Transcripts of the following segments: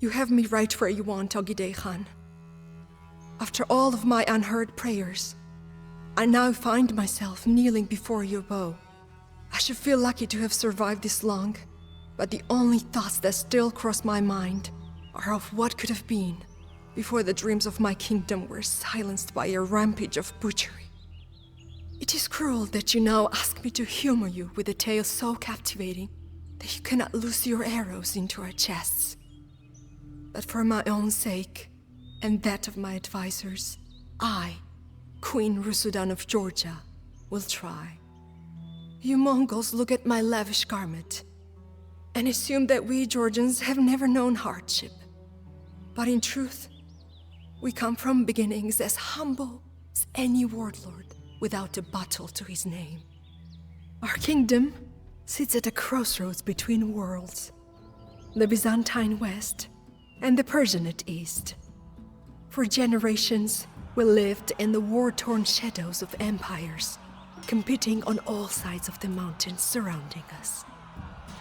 You have me right where you want, Ogide Khan. After all of my unheard prayers, I now find myself kneeling before your bow. I should feel lucky to have survived this long, but the only thoughts that still cross my mind are of what could have been before the dreams of my kingdom were silenced by a rampage of butchery. It is cruel that you now ask me to humor you with a tale so captivating that you cannot loose your arrows into our chests. But for my own sake, and that of my advisors, I, Queen Rusudan of Georgia, will try. You Mongols look at my lavish garment and assume that we Georgians have never known hardship. But in truth, we come from beginnings as humble as any warlord without a battle to his name. Our kingdom sits at a crossroads between worlds, the Byzantine West and the Persianate East. For generations, we lived in the war-torn shadows of empires, competing on all sides of the mountains surrounding us.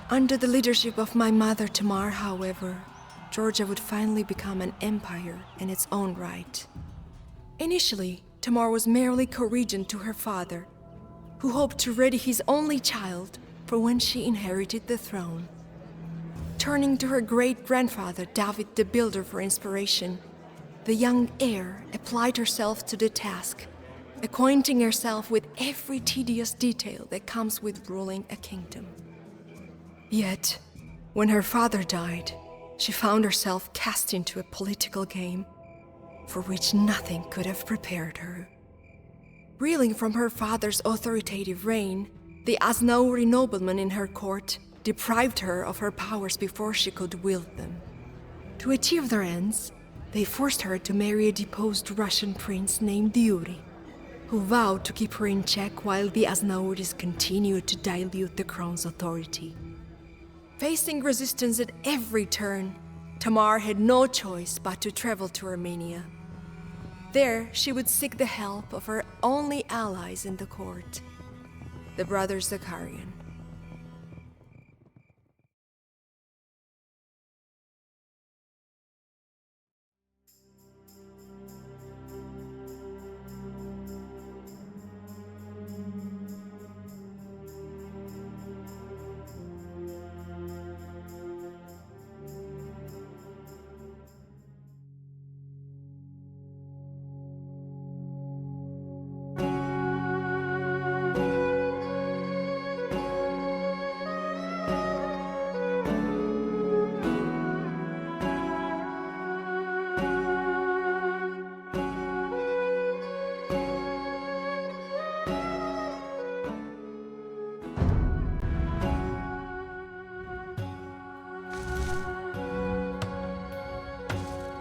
Under the leadership of my mother Tamar, however, Georgia would finally become an empire in its own right. Initially, Tamar was merely co-regent to her father, who hoped to ready his only child for when she inherited the throne. Turning to her great-grandfather David the Builder for inspiration, the young heir applied herself to the task, acquainting herself with every tedious detail that comes with ruling a kingdom. Yet, when her father died, she found herself cast into a political game for which nothing could have prepared her. Reeling from her father's authoritative reign, the Aznauri noblemen in her court deprived her of her powers before she could wield them. To achieve their ends, they forced her to marry a deposed Russian prince named Yuri, who vowed to keep her in check while the Aznauris continued to dilute the crown's authority. Facing resistance at every turn, Tamar had no choice but to travel to Armenia. There, she would seek the help of her only allies in the court, the brothers Zakarian.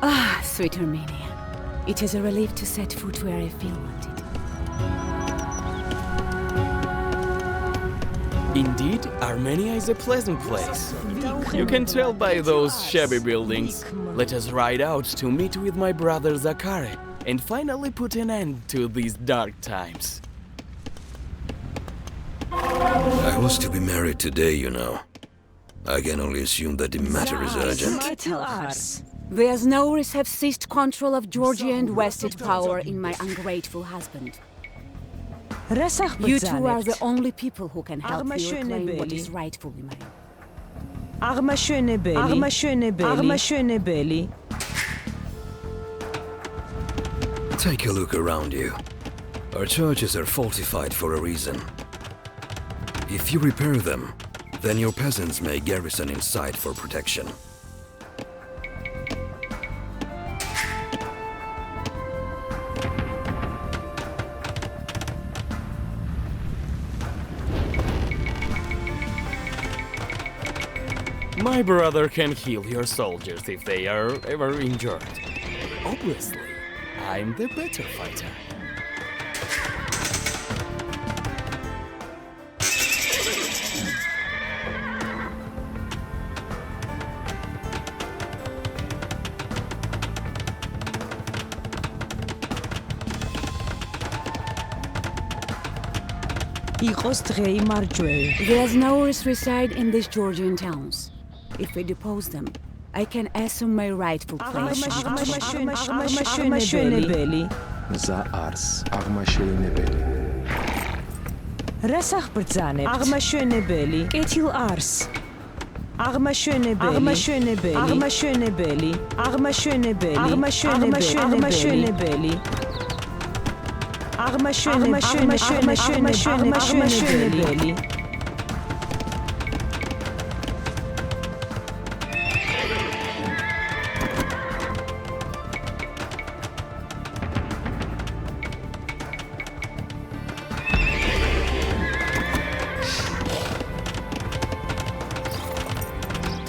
Ah, sweet Armenia. It is a relief to set foot where I feel wanted. Indeed, Armenia is a pleasant place. You can tell by those shabby buildings. Let us ride out to meet with my brother Zakare and finally put an end to these dark times. I was to be married today, you know. I can only assume that the matter is urgent. Tell us. The Aznauris have seized control of Georgia and wrested power in my ungrateful husband. You two are the only people who can help me reclaim what is rightfully mine. Take a look around you. Our churches are fortified for a reason. If you repair them, then your peasants may garrison inside for protection. My brother can heal your soldiers if they are ever injured. Obviously, I'm the better fighter. The Aznauris reside in these Georgian towns. If we depose them, I can assume my rightful place. Za ars, აღმაშენებელი. რას აღბრძანებთ? აღმაშენებელი. კეთილ არს. აღმაშენებელი. აღმაშენებელი. აღმაშენებელი. აღმაშენებელი. აღმაშენებელი. აღმაშენებელი.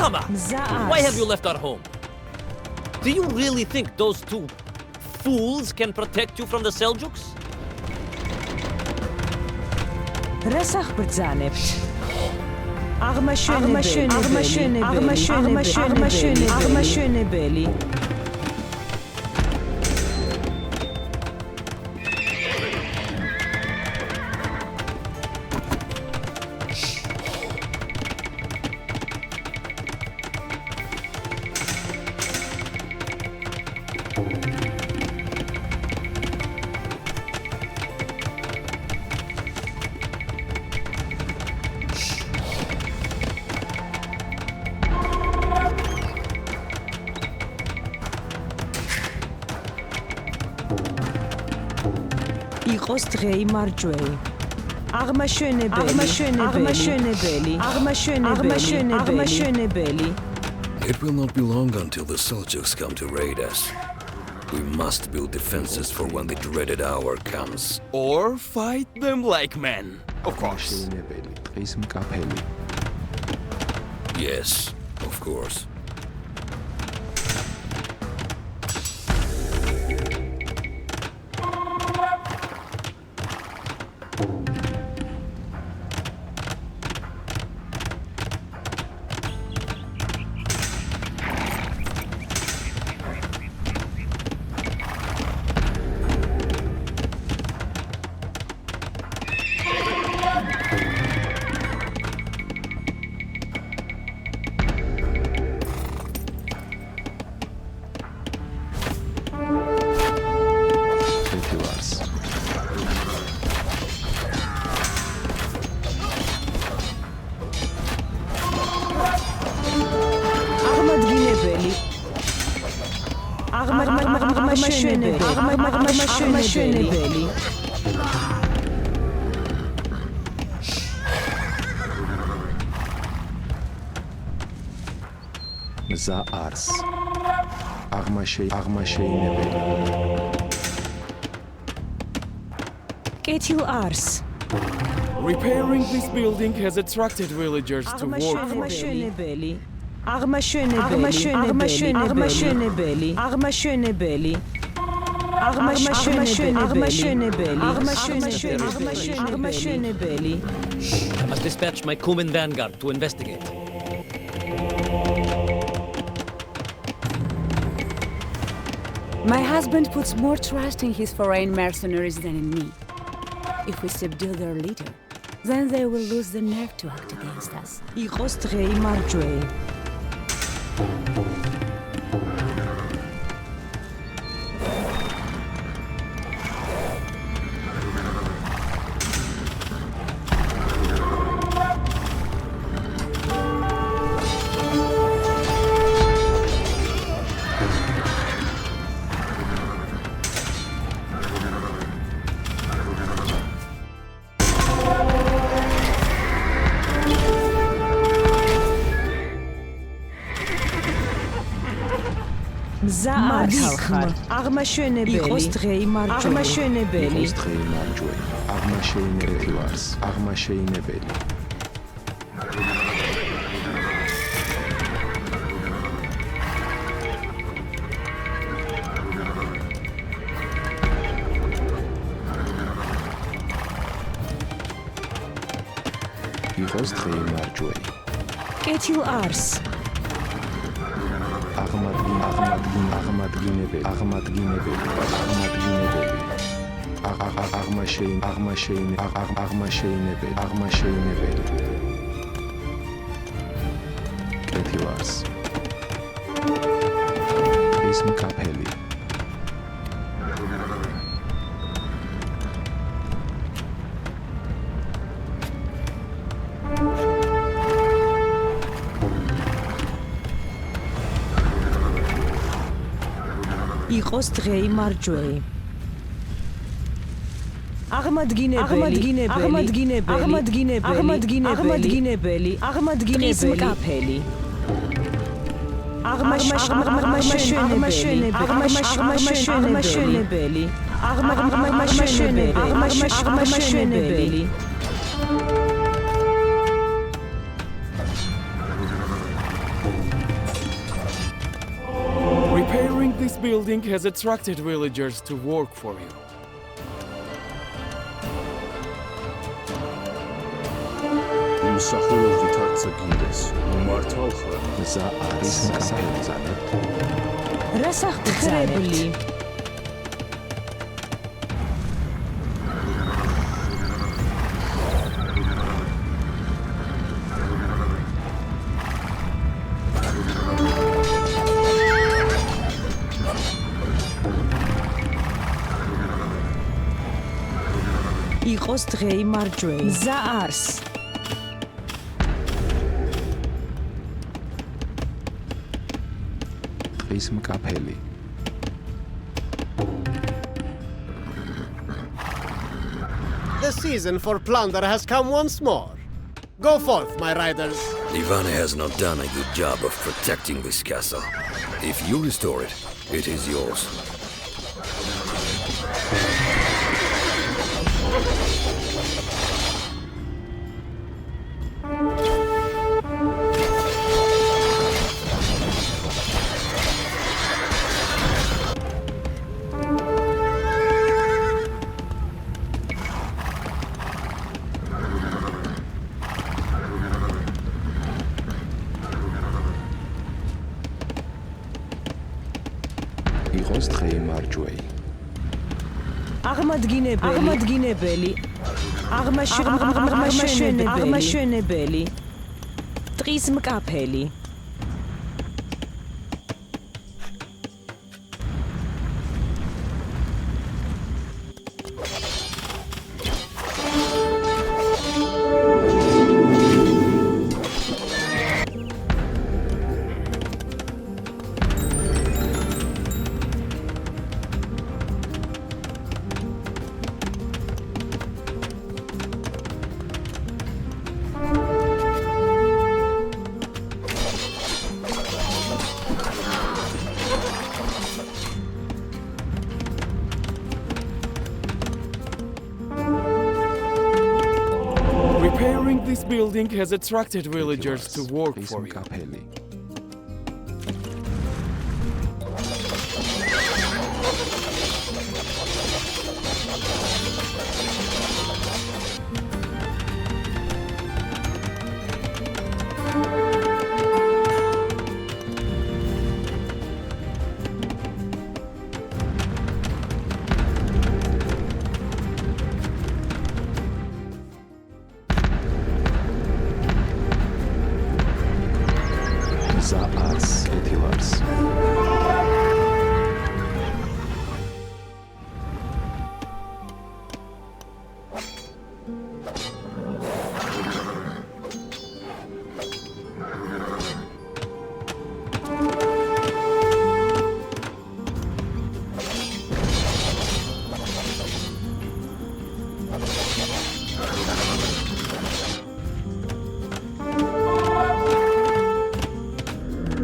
Tama, why have you left our home? Do you really think those two fools can protect you from the Seljuks? რას აღბრძანებთ? აღმაშენებელი. იყოს დღეიმარჯვეი. აღმაშენებელი. It will not be long until the Seljuks come to raid us. We must build defenses for when the dreaded hour comes. Or fight them like men, of course. აღმაშენებელი. დღის მკაფელი. Yes, of course. აღმაშენებელი. Za ars. აღმაშენებელი. კეთილ არს. Repairing this building has attracted villagers to work for me. აღმაშენებელი. I must dispatch my Kuman vanguard to investigate. My husband puts more trust in his foreign mercenaries than in me. If we subdue their leader, then they will lose the nerve to act against us. იყოს დღეიმარჯვეი. მზა არ ხარ. აღმაშენებელი. იყოს დღეიმარჯვეი. აღმაშენებელი ვარს. აღმაშენებელი. იყოს დღეიმარჯვეი. კეთილ არს. აღმადგინებელი. აღმაშენებელი. კეთილ არს. ხის მკაფელი იყოს დღეი მარჯვეი აღმადგინებელი მკაფელი აღმაშენებელი Repairing this building has attracted villagers to work for you. იმსახურებდი თარცაგინდეს უმართალხარ მზა არის მკაფელი რასახთხრებლი იყოს დღეი მარჯვეი მზა არს ხის მკაფელი The season for plunder has come once more. Go forth, my riders. Ivane has not done a good job of protecting this castle. If you restore it, it is yours. იყოს დღეი მარჯვეი აღმადგინებელი აღმაშენებელი დღის მკაფელი Repairing this building has attracted villagers to work ხის for you. მკაფელი მზა არს ეთილარს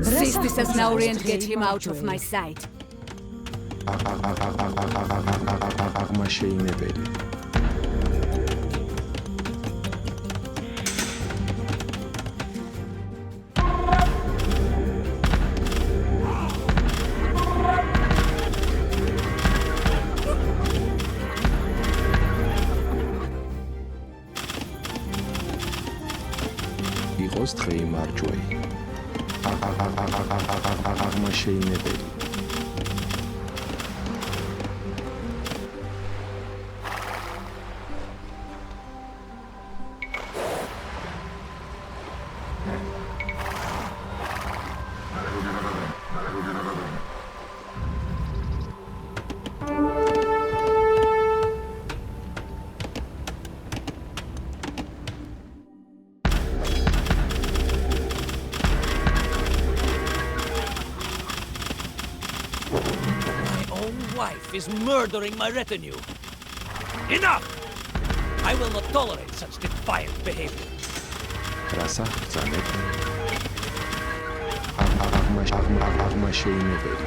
Seize this as Nauri and get him out of my sight. აღმაშენებელი იყოს დღეი მარჯვეი აღმაშენებელი is murdering my retinue. Enough! I will not tolerate such defiant behavior. რას აღწანებ? აღმა შეინებელი.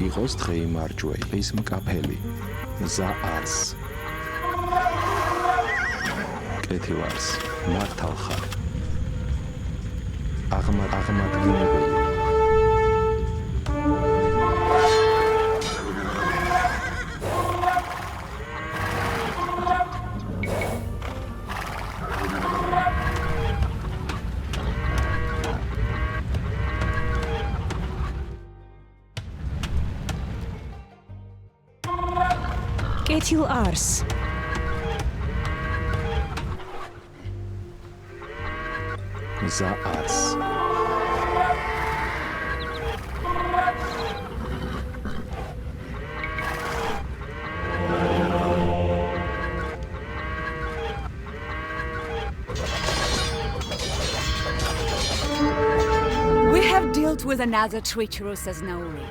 იყოს დღე იმარჯვე, ის მკაფელი, მზა არს. კეთილარს, მართალ ხარ. აღმადგინებელი. კეთილ არს. მზა არს. We have dealt with another treacherous as Nauri.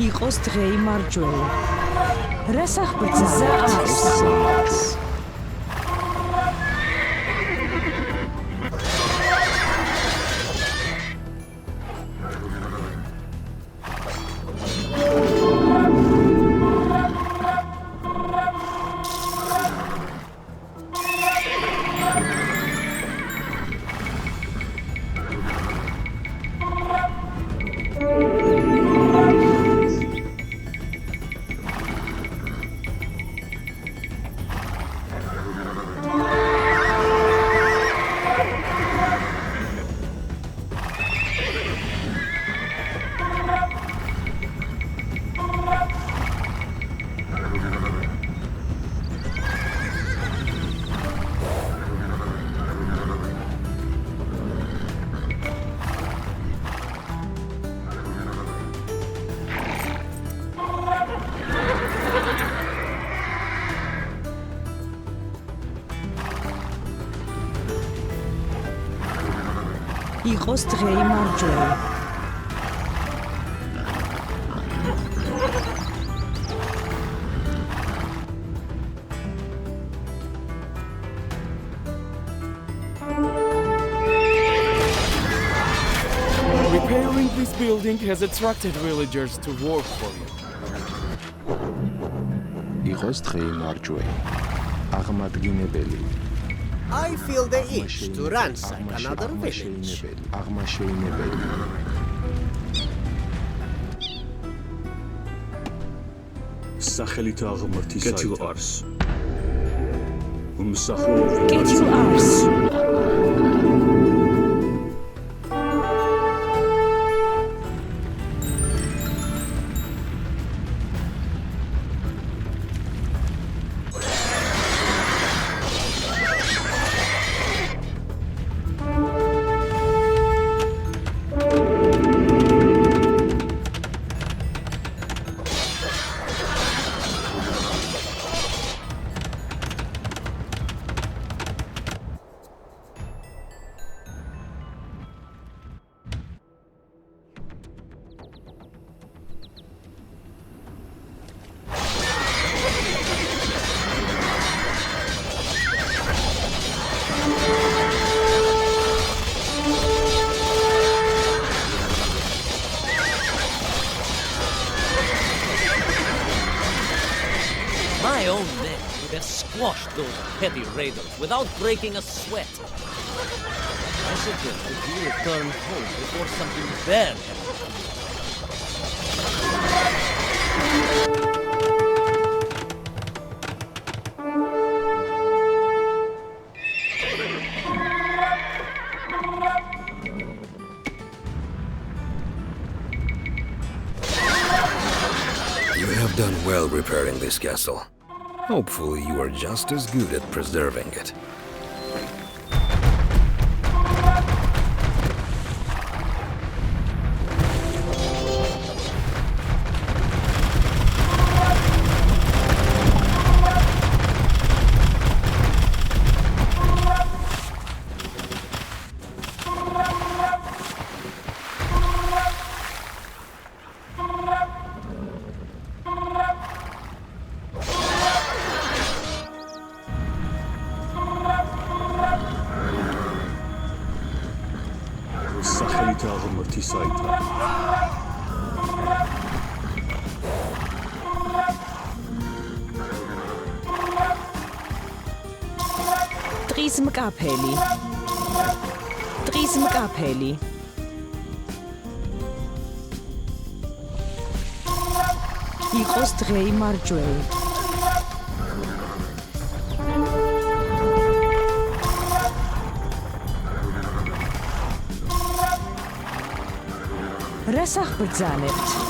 იყოს დღე იმარჯვე. რას აღბრძანებთ? ზაარს. იყოს დღე იმარჯვე. Repairing this building has attracted villagers to work for you. იყოს დღე იმარჯვე. აღმადგინებელი. I feel the itch to ransack another village. აღმა შეინებელი. სახელით აღმართის კეთილ არს. უმსახურები კეთილ არს. My own men would have squashed those petty raiders without breaking a sweat. I suggest that you return home before something bad happens. done well repairing this castle. Hopefully you are just as good at preserving it. Drismkapeli. Ikos drei marjuel. Resach bedzanibt.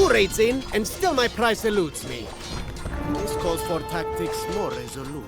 2 raids in, and still my price eludes me. This calls for tactics more resolute.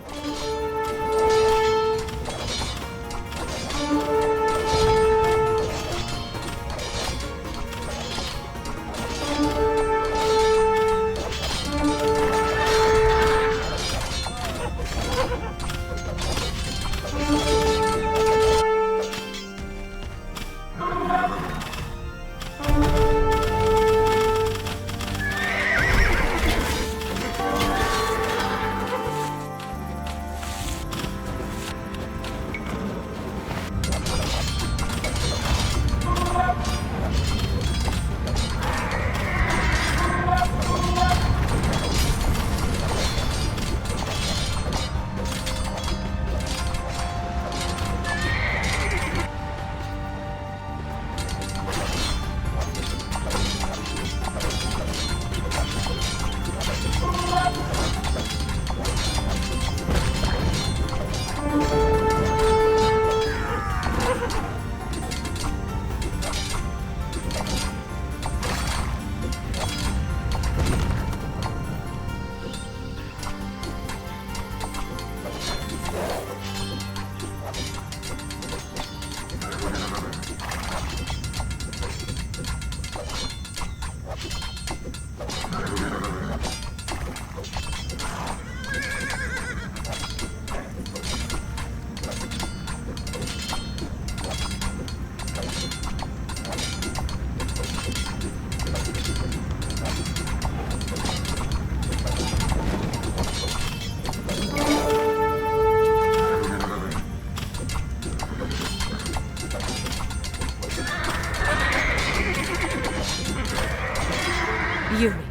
Yuri,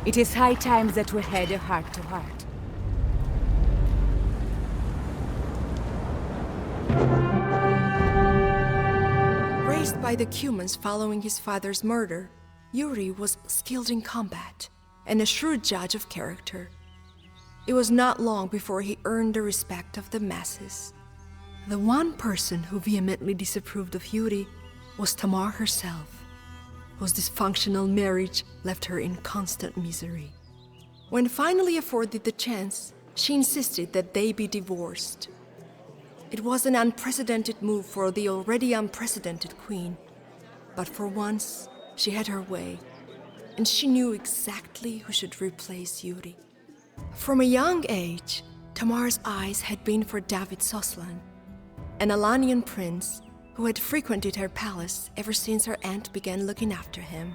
it is high time that we had a heart-to-heart. Raised by the Cumans following his father's murder, Yuri was skilled in combat and a shrewd judge of character. It was not long before he earned the respect of the masses. The one person who vehemently disapproved of Yuri was Tamar herself, whose dysfunctional marriage left her in constant misery. When finally afforded the chance, she insisted that they be divorced. It was an unprecedented move for the already unprecedented queen, but for once, she had her way, and she knew exactly who should replace Yuri. From a young age, Tamar's eyes had been for David Soslan, an Alanian prince who had frequented her palace ever since her aunt began looking after him.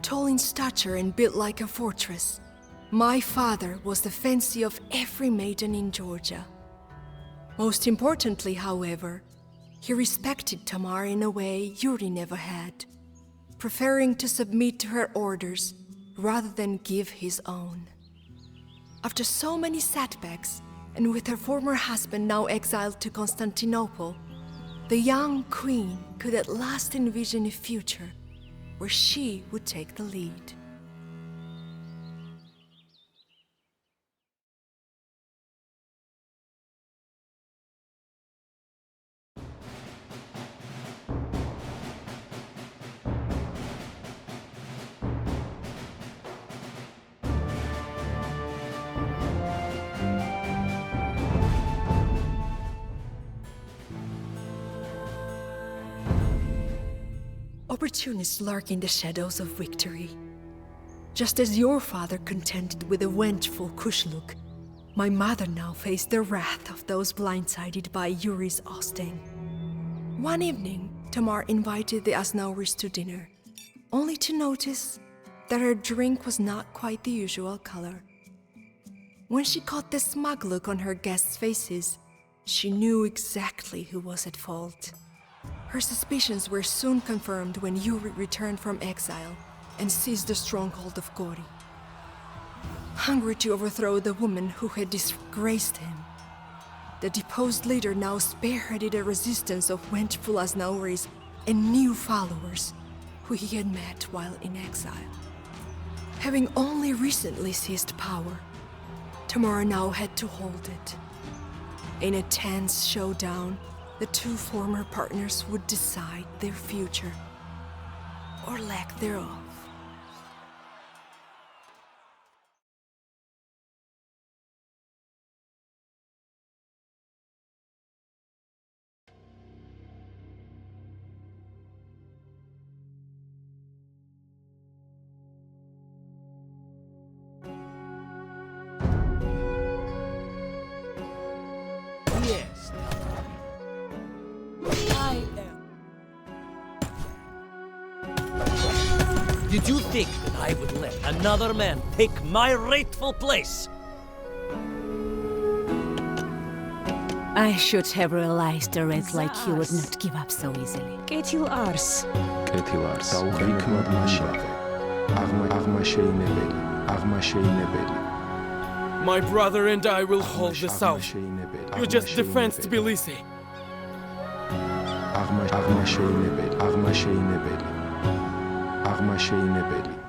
Tall in stature and built like a fortress, my father was the fancy of every maiden in Georgia. Most importantly, however, he respected Tamar in a way Yuri never had, preferring to submit to her orders rather than give his own. After so many setbacks, and with her former husband now exiled to Constantinople, the young queen could at last envision a future where she would take the lead. Opportunists lurk in the shadows of victory. Just as your father contended with a vengeful Kushluk, my mother now faced the wrath of those blindsided by Yuri's ousting. One evening, Tamar invited the Asnauris to dinner, only to notice that her drink was not quite the usual color. When she caught the smug look on her guests' faces, she knew exactly who was at fault. Her suspicions were soon confirmed when Yuri returned from exile and seized the stronghold of Gori. Hungry to overthrow the woman who had disgraced him, the deposed leader now spearheaded a resistance of vengeful Asnauris and new followers who he had met while in exile. Having only recently seized power, Tamar now had to hold it. In a tense showdown, the two former partners would decide their future, or lack thereof. Did you think that I would let another man take my rightful place? I should have realized a red like you would not give up so easily. Ketil Ars. კეთილ არს დაუხრიქნოდ მაშინვე აღმა შეინებელი My brother and I will hold the south. You just defend Tbilisi. აღმა შეინებელი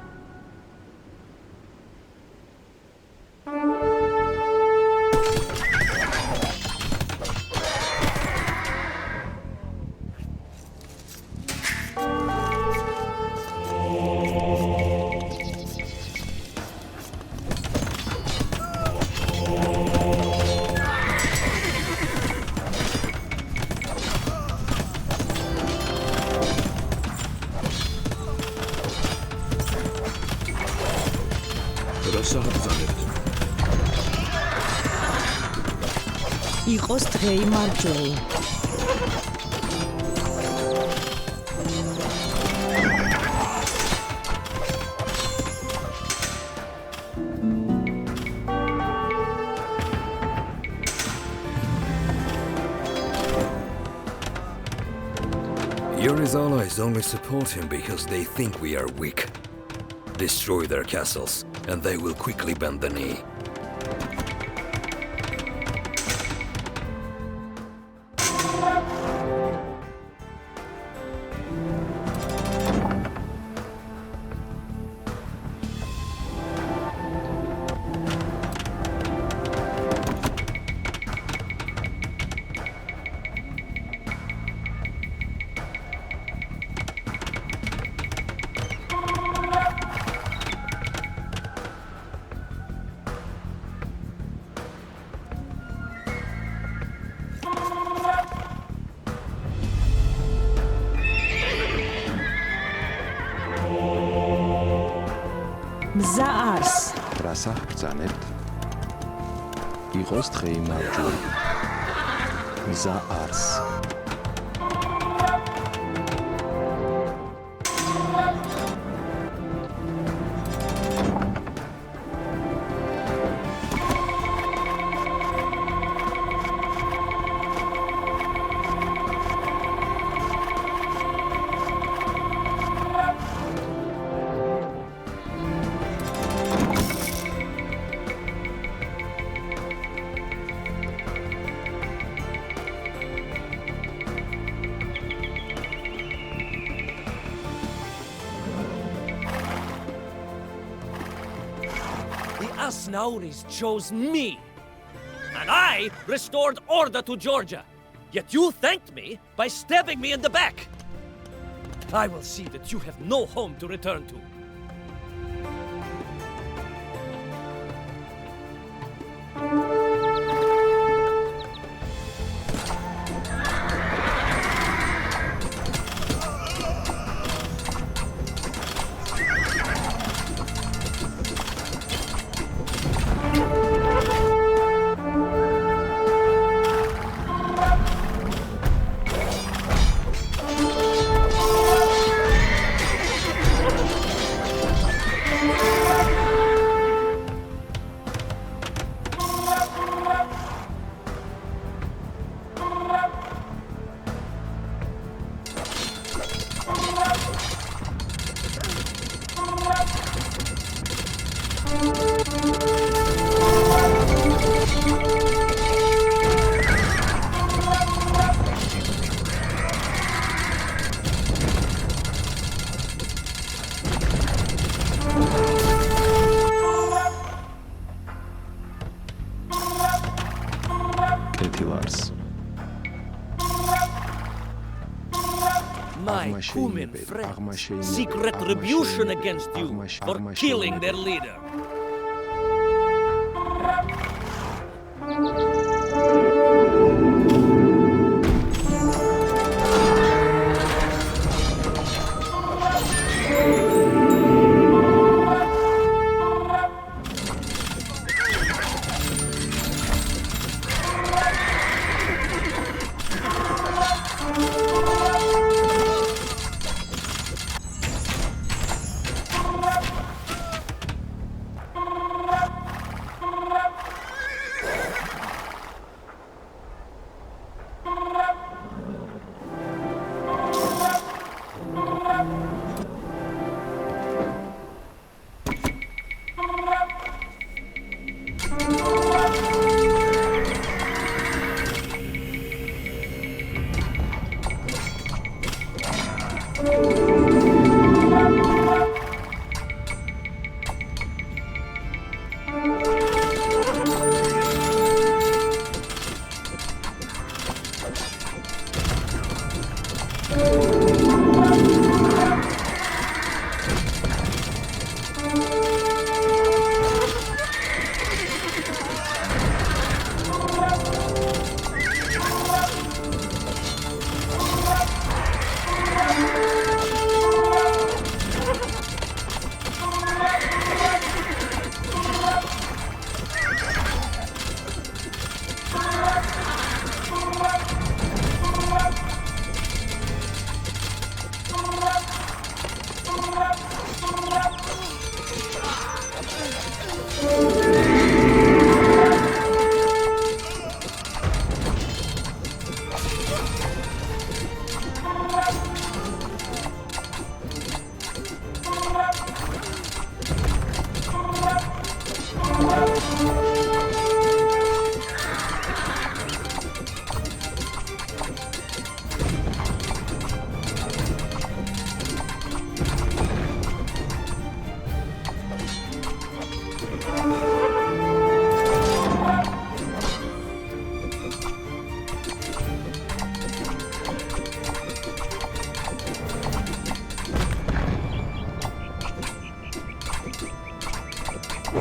იყოს დღეი მარჯვეი. Yuri's allies only support him because they think we are weak. Destroy their castles, and they will quickly bend the knee. მზა არს. რას აღბრძანებთ? იყოს დღეი მარჯვეი მზა არს Asnauris chose me, and I restored order to Georgia. Yet you thanked me by stabbing me in the back. I will see that you have no home to return to. My human friends seek retribution against you for killing their leader.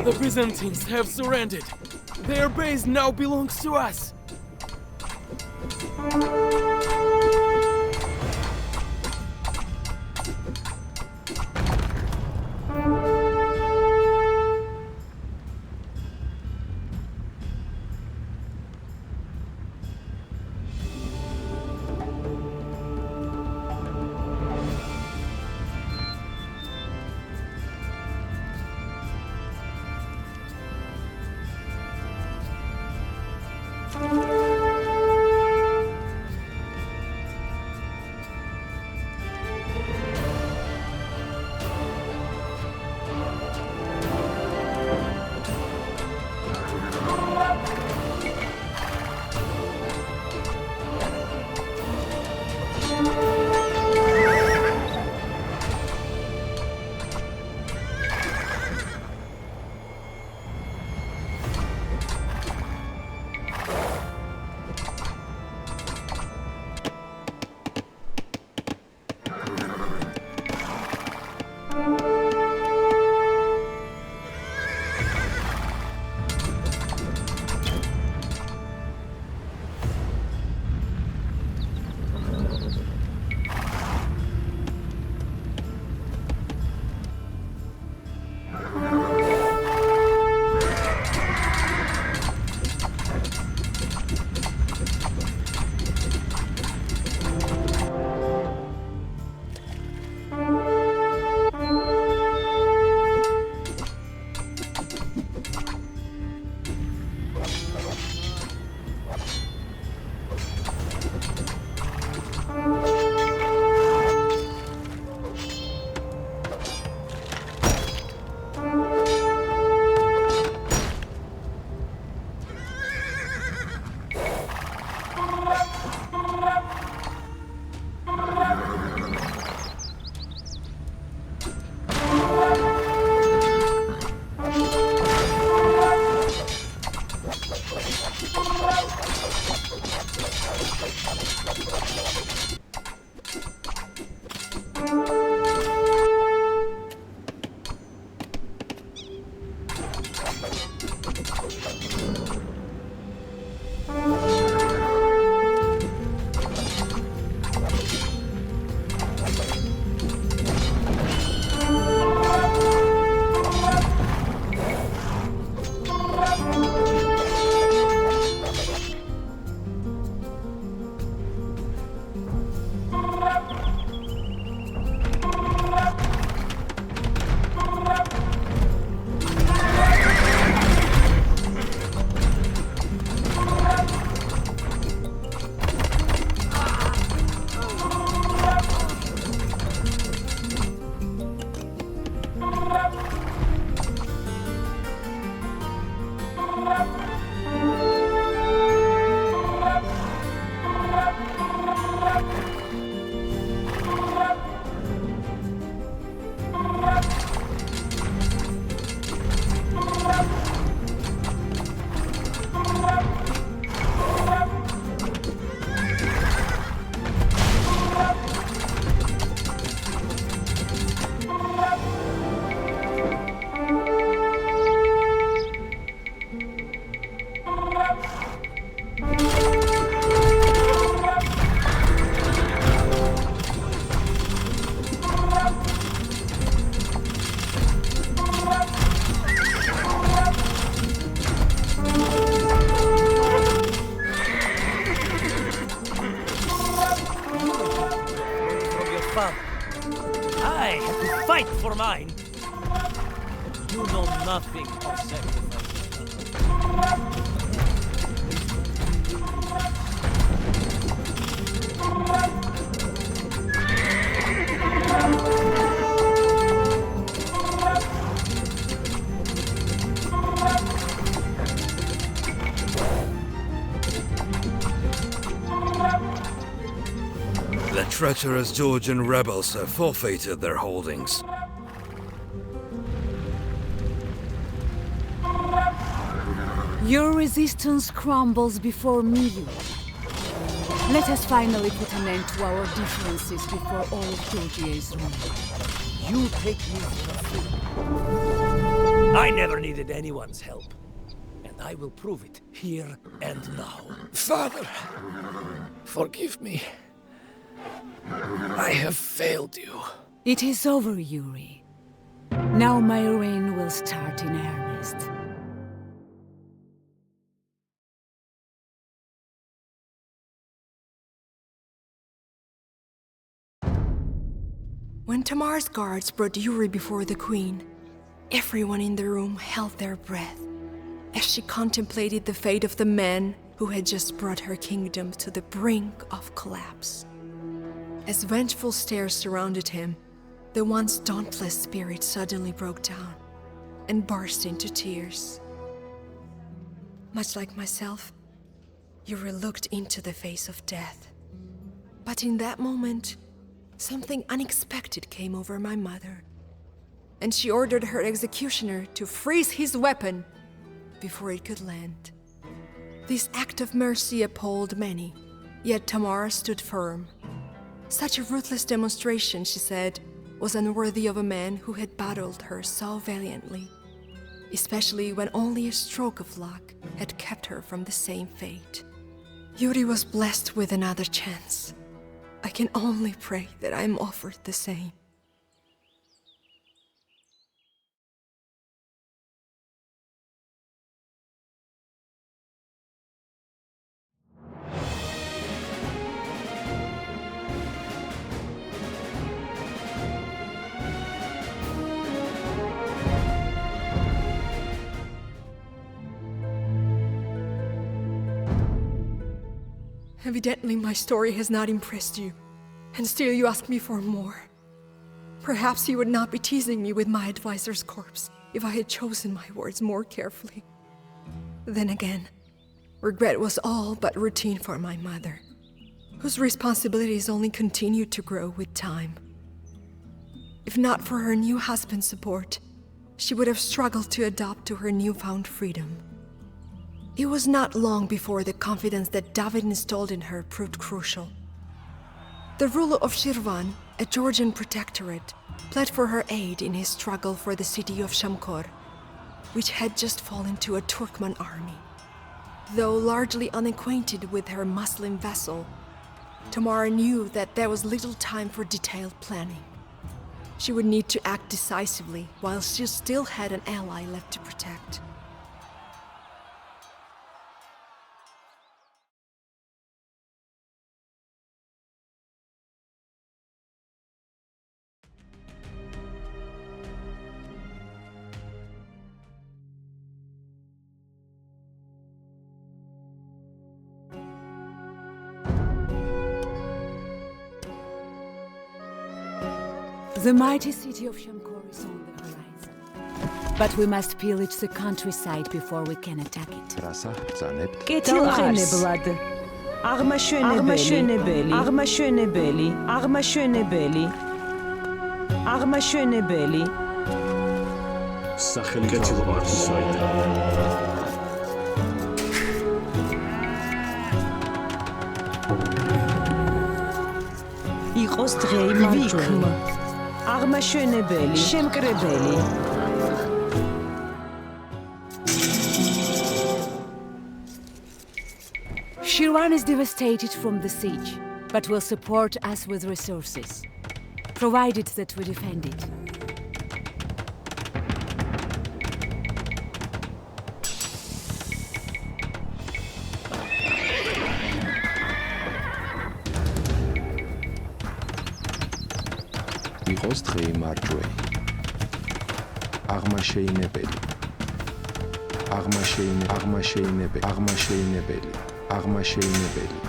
The Byzantines have surrendered. Their base now belongs to us. father. I had to fight for mine. But you know nothing of sacrifice. The treacherous Georgian rebels have forfeited their holdings. Your resistance crumbles before me, Yuri. Let us finally put an end to our differences before all of Georgia is ruined. You take me for a fool. I never needed anyone's help. And I will prove it here and now. Father, forgive me. I have failed you. It is over, Yuri. Now my reign will start in earnest. When Tamar's guards brought Yuri before the queen, everyone in the room held their breath as she contemplated the fate of the man who had just brought her kingdom to the brink of collapse. As vengeful stares surrounded him, the once dauntless spirit suddenly broke down and burst into tears. Much like myself, Yuri looked into the face of death. But in that moment, something unexpected came over my mother, and she ordered her executioner to freeze his weapon before it could land. This act of mercy appalled many, yet Tamara stood firm. Such a ruthless demonstration, she said, was unworthy of a man who had battled her so valiantly, especially when only a stroke of luck had kept her from the same fate. Yuri was blessed with another chance. I can only pray that I am offered the same. Evidently, my story has not impressed you, and still you ask me for more. Perhaps you would not be teasing me with my advisor's corpse if I had chosen my words more carefully. Then again, regret was all but routine for my mother, whose responsibilities only continued to grow with time. If not for her new husband's support, she would have struggled to adapt to her newfound freedom. It was not long before the confidence that David installed in her proved crucial. The ruler of Shirvan, a Georgian protectorate, pled for her aid in his struggle for the city of Shamkor, which had just fallen to a Turkmen army. Though largely unacquainted with her Muslim vassal, Tamara knew that there was little time for detailed planning. She would need to act decisively while she still had an ally left to protect. The mighty city of Shamkor is on the horizon. But we must pillage the countryside before we can attack it. კეთილყენებლად აღმაშენებელი აღმაშენებელი აღმაშენებელი აღმაშენებელი სახელი კეთილყენებელად იყოს დღეიმარჯვენი აღმაშენებელი შემკრებელი Shirvan is devastated from the siege, but will support us with resources, provided that we defend it. იყოს დღეი მარჯვეი. აღმაშეინებელი. აღმაშეინებელი.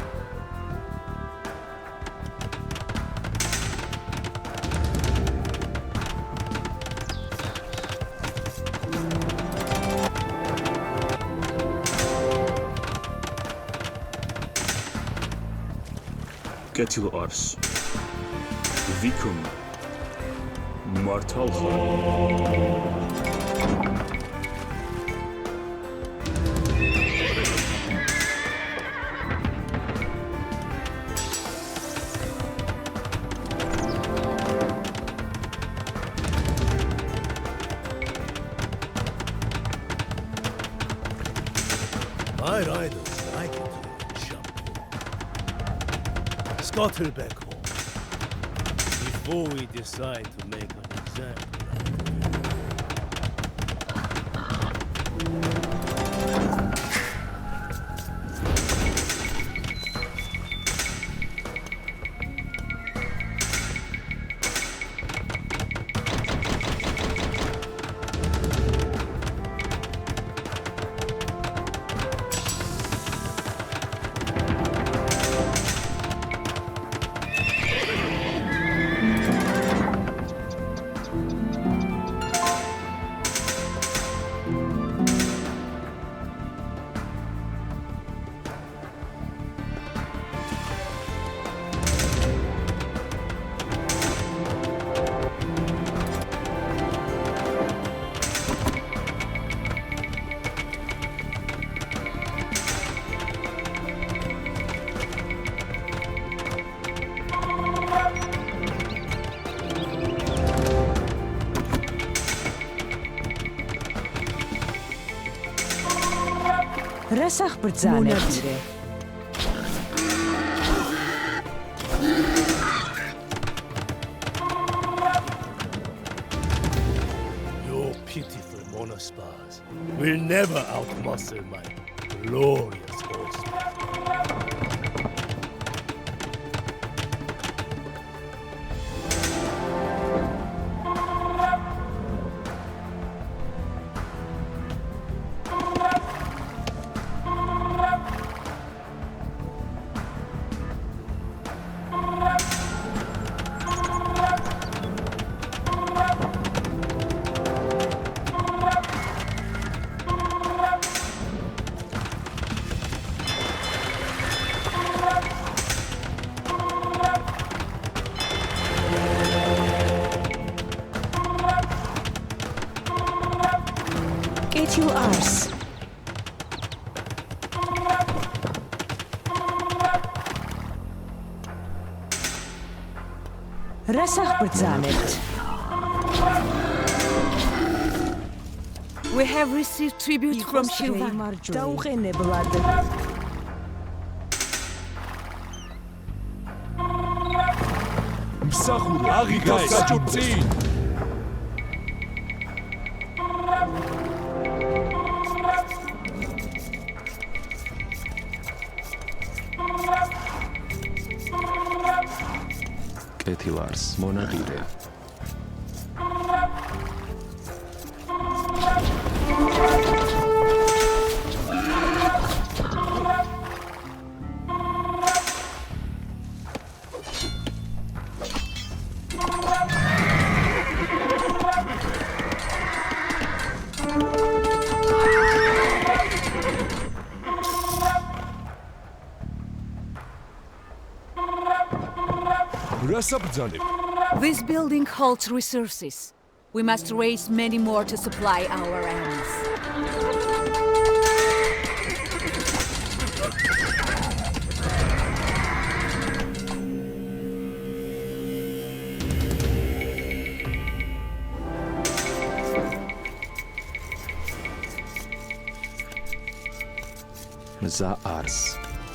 კეთილ არს. ვიქომ მართალ ხარ? My riders like it, shampoo. Scuttle back home before we decide to make an example. რას აღბრძანებთ? Your pitiful monospars will never outmuscle my glorious horsemen. კეთილ არს. რას აღბრძანებთ? We have received tribute from Shilva. დაუყენებლად. მსახური აღიგას საჭურწინ. კეთილ არს. მონადირე. This building holds resources. We must raise many more to supply our ends. მზა არს.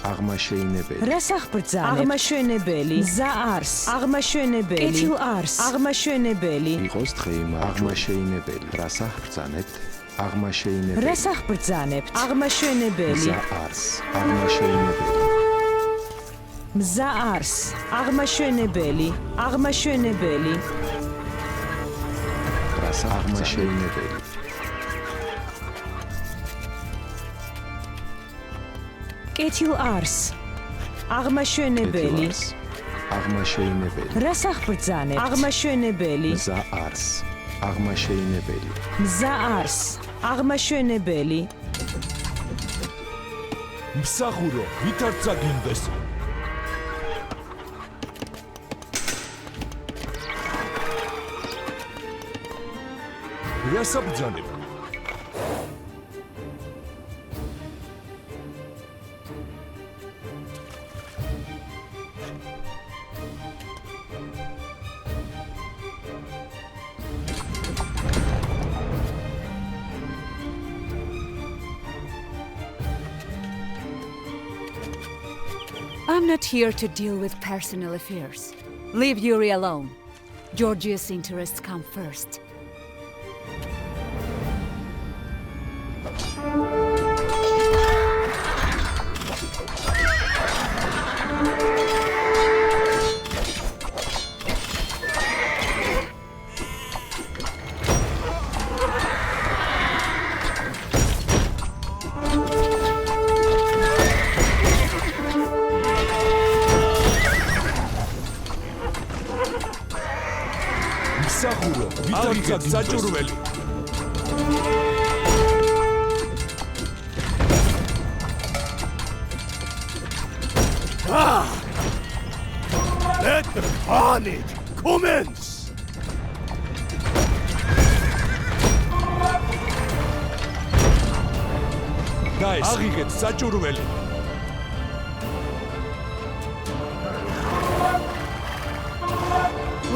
აღმაშეინებელი. რას აღბრძანებთ? აღმაშენებელი. მზა არს. აღმაშენებელი. კეთილ არს. აღმაშენებელი. იყოს დღეი აღმაშეინებელი. რას აღბრძანებთ? აღმაშეინებელი. რას აღბრძანებთ? აღმაშენებელი. მზა არს. აღმაშეინებელი. მზაარს, აღმაშენებელი, აღმაშენებელი, რასაც აღმაშენებელი, კეთილარს, აღმაშენებელი, აღმაშენებელი, რას აღბრძანებთ? აღმაშენებელი, მზაარს, აღმაშენებელი, მზაარს, აღმაშენებელი, მსახურო, ვითარ წაგინდეს. რას აბრძანებ? I'm not here to deal with personal affairs. Leave Yuri alone. Georgia's interests come first. მსახურო, ვითარ წაგინდეს. საჭურველი. Let the carnage commence! აღიგეთ საჭურველი.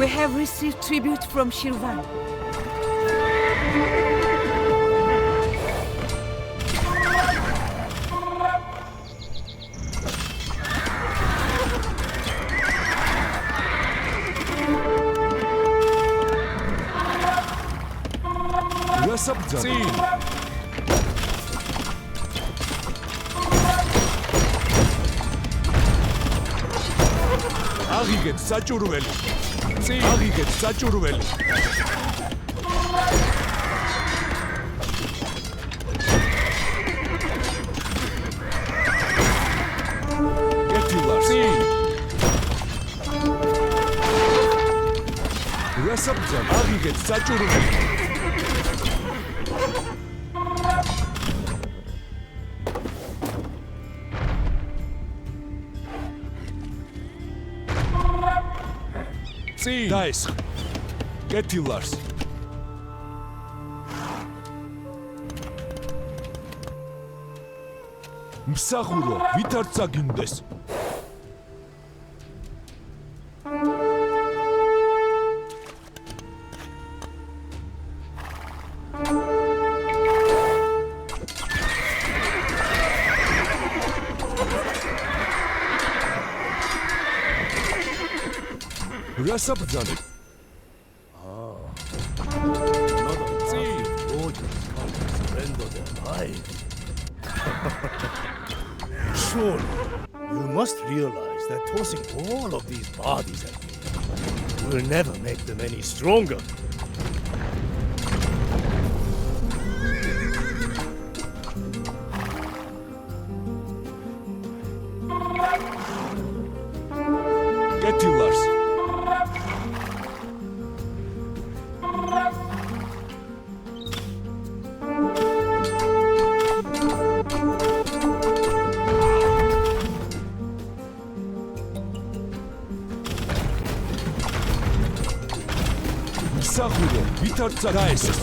We have received tribute from Shirvan. რას აბრძანებ? აღიგეთ საჭურველი. აღიგეთ საჭურველი. კეთილარს. რას აბრძანებ? აღიგეთ საჭურველი. დაესხ. კეთილარს. მსახურო, ვითარ წაგინდეს. რას აბრძანებ? Surely, you must realize that tossing all of these bodies at me will never make them any stronger. კეთილარს. მსახურო, ვითარ წაგინდეს.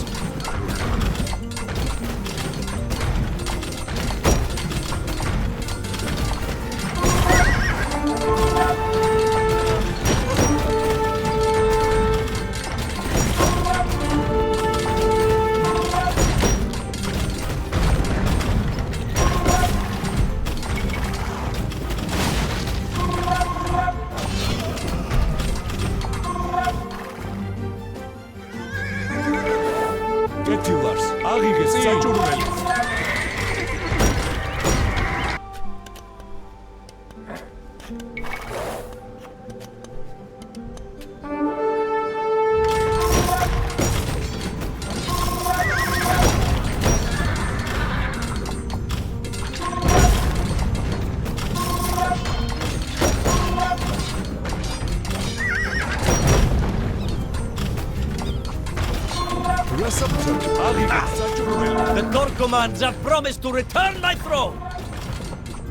The Door commands have promised to return my throne!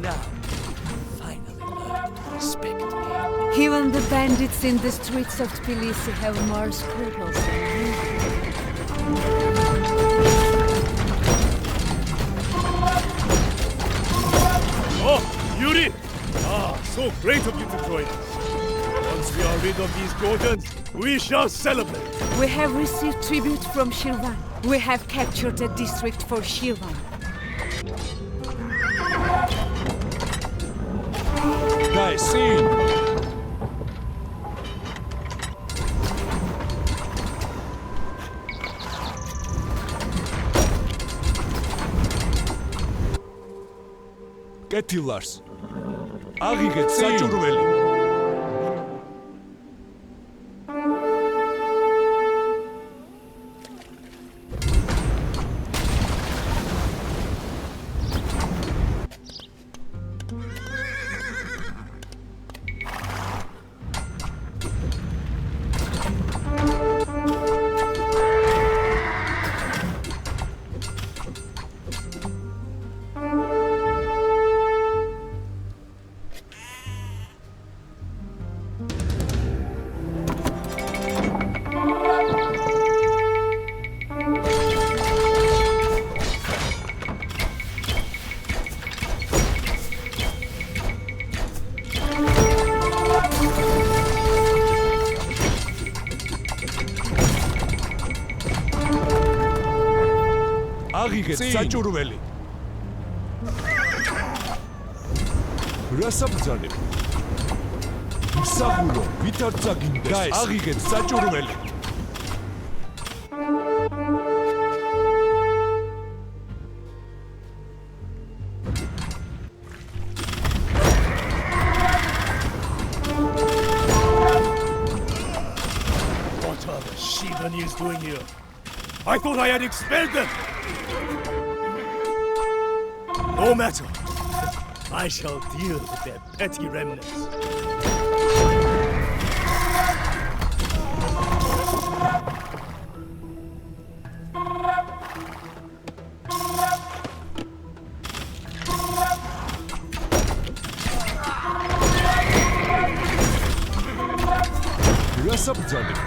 Now, finally learn to respect me. Even the bandits in the streets of Tbilisi have more scruples than you. Oh, Yuri! So great of you to join us. Once we are rid of these Gorgons, we shall celebrate. We have received tribute from Shirvan. We have captured a district for Shirvan. Guys, scene! Կետիլարս, աղիգետ սաճուրվելի։ աղիգետ սաճուրվելի։ Ռասաբձանებ։ Մսախուլո, վիթարցագինდეს, աղիգետ սաճուրվելի։ What are the Shivanese doing here? I thought I had expelled them! No matter. I shall deal with their petty remnants. Ռասաբձանებ։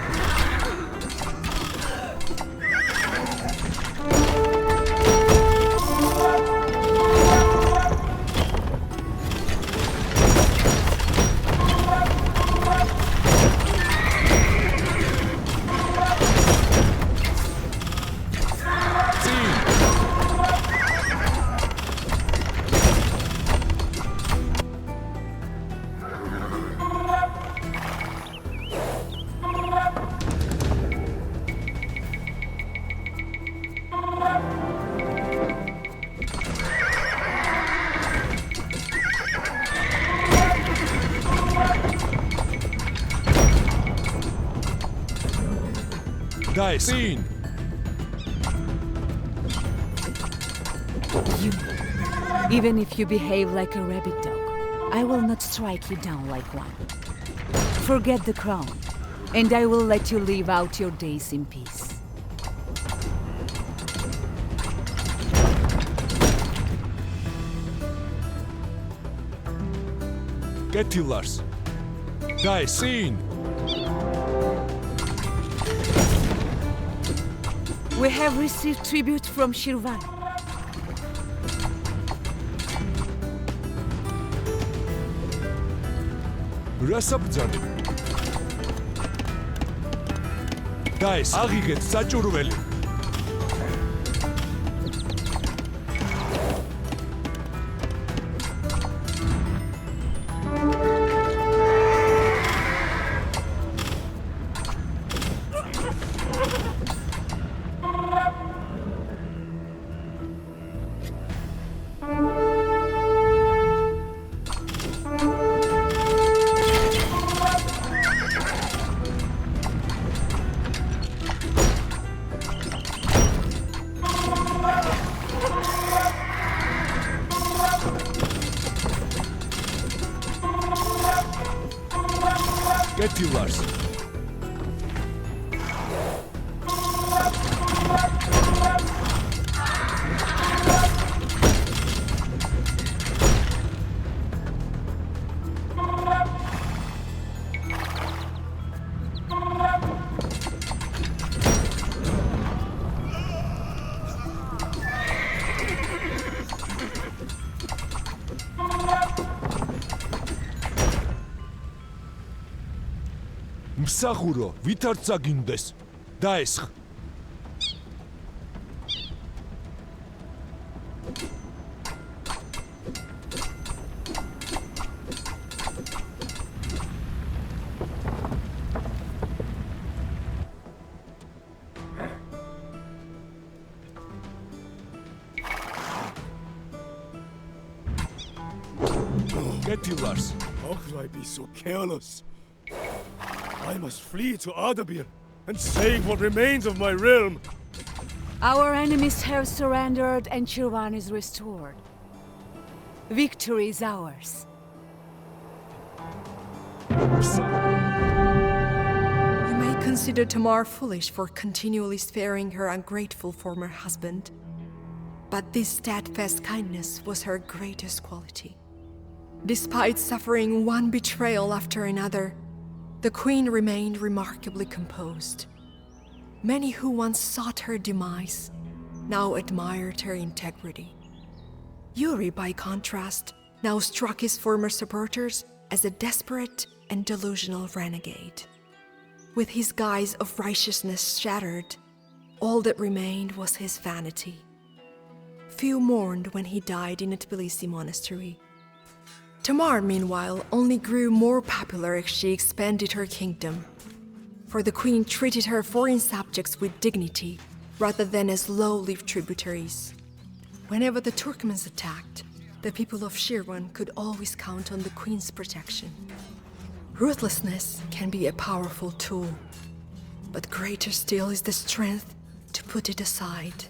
Guys, scene! You, even if you behave like a rabid dog, I will not strike you down like one. Forget the crown, and I will let you live out your days in peace. Կետիլարս։ Guys, scene! We have received tribute from Shirvan. Ռասաբձանებ։ Guys, աղիգետ սաճուրվելի։ Կետիլարս։ მსახურო ვითარცა გინდეს დაესხ კეთილარს How could I be so careless? I must flee to Ardabir and save what remains of my realm. Our enemies have surrendered and Shirvan is restored. Victory is ours. You may consider Tamar foolish for continually sparing her ungrateful former husband, but this steadfast kindness was her greatest quality. Despite suffering one betrayal after another, the queen remained remarkably composed. Many who once sought her demise now admired her integrity. Yuri, by contrast, now struck his former supporters as a desperate and delusional renegade. With his guise of righteousness shattered, all that remained was his vanity. Few mourned when he died in a Tbilisi monastery. Tamar, meanwhile, only grew more popular as she expanded her kingdom, for the queen treated her foreign subjects with dignity rather than as low-lived tributaries. Whenever the Turkmens attacked, the people of Shirvan could always count on the queen's protection. Ruthlessness can be a powerful tool, but greater still is the strength to put it aside.